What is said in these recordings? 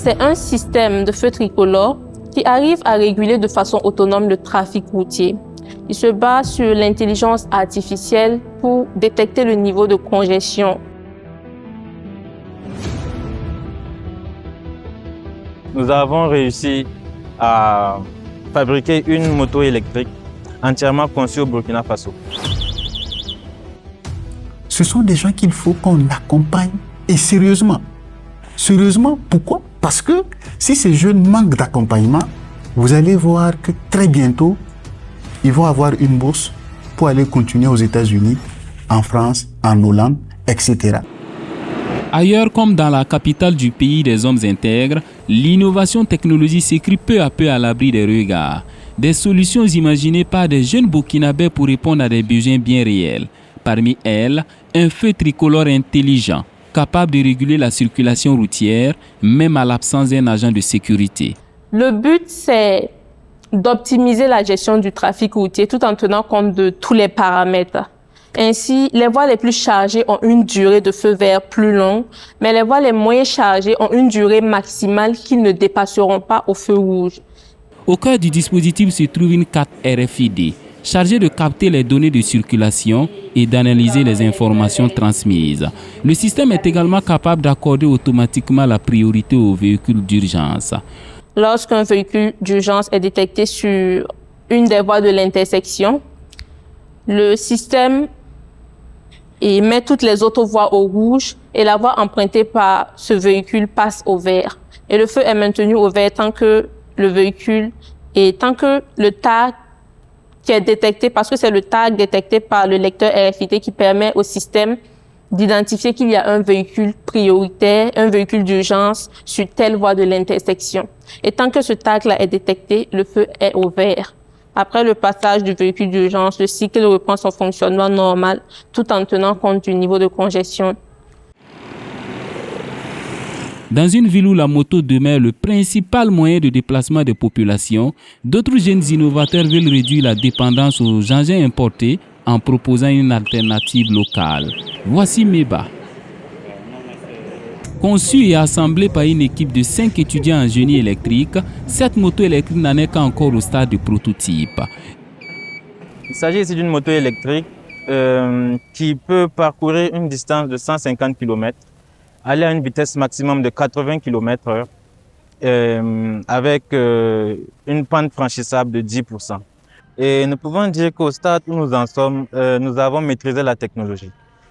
C'est un système de feux tricolores qui arrive à réguler de façon autonome le trafic routier. Il se base sur l'intelligence artificielle pour détecter le niveau de congestion. Nous avons réussi à fabriquer une moto électrique entièrement conçue au Burkina Faso. Ce sont des gens qu'il faut qu'on accompagne et sérieusement. Sérieusement, pourquoi? Parce que si ces jeunes manquent d'accompagnement, vous allez voir que très bientôt, ils vont avoir une bourse pour aller continuer aux États-Unis, en France, en Hollande, etc. Ailleurs, comme dans la capitale du pays des hommes intègres, l'innovation technologique s'écrit peu à peu à l'abri des regards. Des solutions imaginées par des jeunes Burkinabés pour répondre à des besoins bien réels. Parmi elles, un feu tricolore intelligent, capable de réguler la circulation routière, même à l'absence d'un agent de sécurité. Le but, c'est d'optimiser la gestion du trafic routier tout en tenant compte de tous les paramètres. Ainsi, les voies les plus chargées ont une durée de feu vert plus longue, mais les voies les moins chargées ont une durée maximale qu'ils ne dépasseront pas au feu rouge. Au cœur du dispositif se trouve une carte RFID, chargée de capter les données de circulation et d'analyser les informations transmises. Le système est également capable d'accorder automatiquement la priorité aux véhicules d'urgence. Lorsqu'un véhicule d'urgence est détecté sur une des voies de l'intersection, le système met toutes les autres voies au rouge et la voie empruntée par ce véhicule passe au vert. Et le feu est maintenu au vert tant que le véhicule et tant que le tag qui est détecté, parce que c'est le tag détecté par le lecteur RFID qui permet au système d'identifier qu'il y a un véhicule prioritaire, un véhicule d'urgence sur telle voie de l'intersection. Et tant que ce tag-là est détecté, le feu est au vert. Après le passage du véhicule d'urgence, le cycle reprend son fonctionnement normal tout en tenant compte du niveau de congestion. Dans une ville où la moto demeure le principal moyen de déplacement des populations, d'autres jeunes innovateurs veulent réduire la dépendance aux engins importés en proposant une alternative locale. Voici Meba. Conçue et assemblée par une équipe de 5 étudiants en génie électrique, cette moto électrique n'en est qu'encore au stade de prototype. Il s'agit ici d'une moto électrique qui peut parcourir une distance de 150 km, aller à une vitesse maximum de 80 km/h avec une pente franchissable de 10%. Et nous pouvons dire qu'au stade où nous en sommes, nous avons maîtrisé la technologie.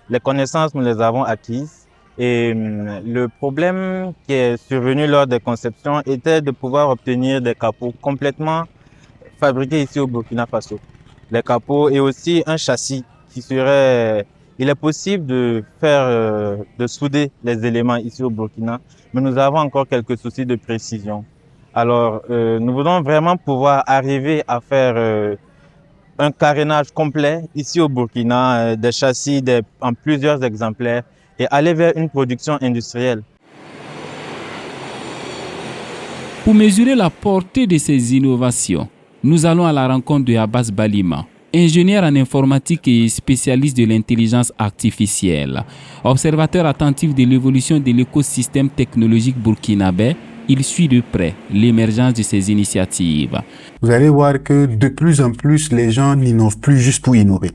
Les connaissances, nous les avons acquises. Et le problème qui est survenu lors des conceptions était de pouvoir obtenir des capots complètement fabriqués ici au Burkina Faso. Les capots et aussi un châssis qui serait... Il est possible de souder les éléments ici au Burkina, mais nous avons encore quelques soucis de précision. Alors, nous voulons vraiment pouvoir arriver à faire un carénage complet ici au Burkina, des châssis en plusieurs exemplaires, et aller vers une production industrielle. Pour mesurer la portée de ces innovations, nous allons à la rencontre de Abbas Balima, ingénieur en informatique et spécialiste de l'intelligence artificielle. Observateur attentif de l'évolution de l'écosystème technologique burkinabé, il suit de près l'émergence de ces initiatives. Vous allez voir que de plus en plus, les gens n'innovent plus juste pour innover.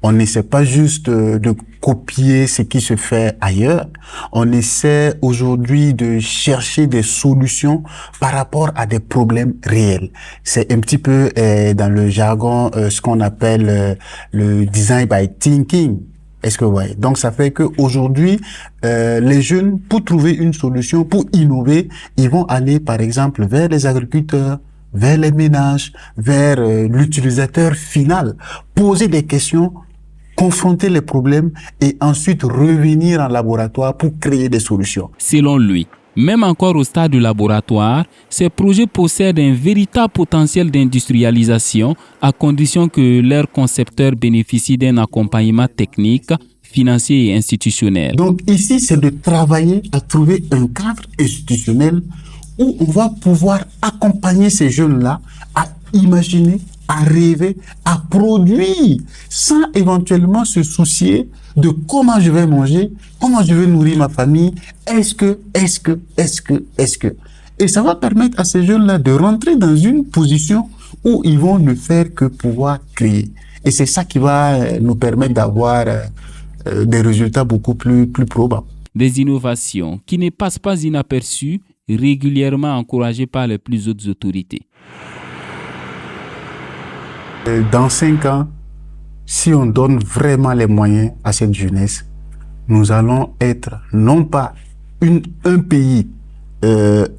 On n'essaie pas juste de copier ce qui se fait ailleurs. On essaie aujourd'hui de chercher des solutions par rapport à des problèmes réels. C'est un petit peu dans le jargon ce qu'on appelle le design by thinking. Est-ce que vous voyez? Donc, ça fait qu'aujourd'hui, les jeunes, pour trouver une solution, pour innover, ils vont aller, par exemple, vers les agriculteurs, vers les ménages, vers l'utilisateur final, poser des questions, confronter les problèmes et ensuite revenir en laboratoire pour créer des solutions. Selon lui, même encore au stade de laboratoire, ces projets possèdent un véritable potentiel d'industrialisation à condition que leurs concepteurs bénéficient d'un accompagnement technique, financier et institutionnel. Donc ici, c'est de travailler à trouver un cadre institutionnel où on va pouvoir accompagner ces jeunes-là à imaginer, à rêver, à produire, sans éventuellement se soucier de comment je vais manger, comment je vais nourrir ma famille, est-ce que. Et ça va permettre à ces jeunes-là de rentrer dans une position où ils vont ne faire que pouvoir créer. Et c'est ça qui va nous permettre d'avoir des résultats beaucoup plus probables. Des innovations qui ne passent pas inaperçues, régulièrement encouragées par les plus hautes autorités. Dans 5 ans, si on donne vraiment les moyens à cette jeunesse, nous allons être non pas un pays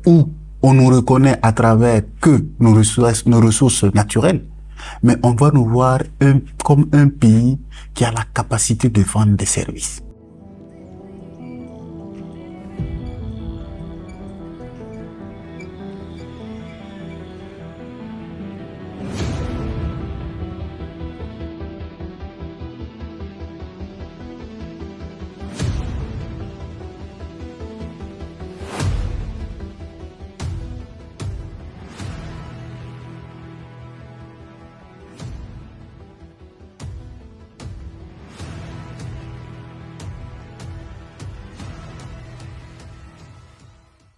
où on nous reconnaît à travers que nos ressources naturelles, mais on va nous voir comme un pays qui a la capacité de vendre des services.